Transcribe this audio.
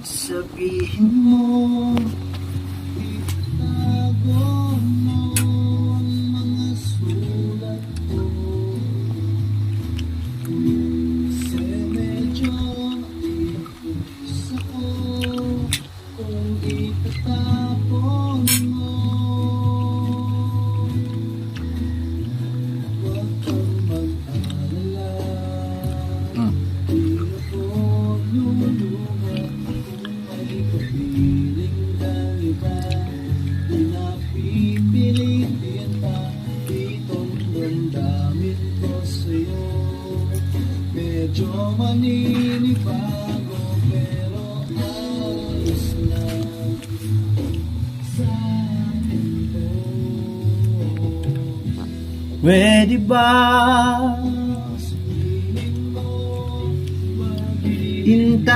Sabihin mo, itago mo ang mga sulat ko. Kasi medyo naiinis ako kung itatapon mo. Huwag kang mag-alala, di ako lulunod kung may kapiling daliba. Di napipilitin pa itong damdamin ko sa'yo. Medyo maninibago pero ayos lang sa akin to. Pwede ba sabihin mo, maghihintay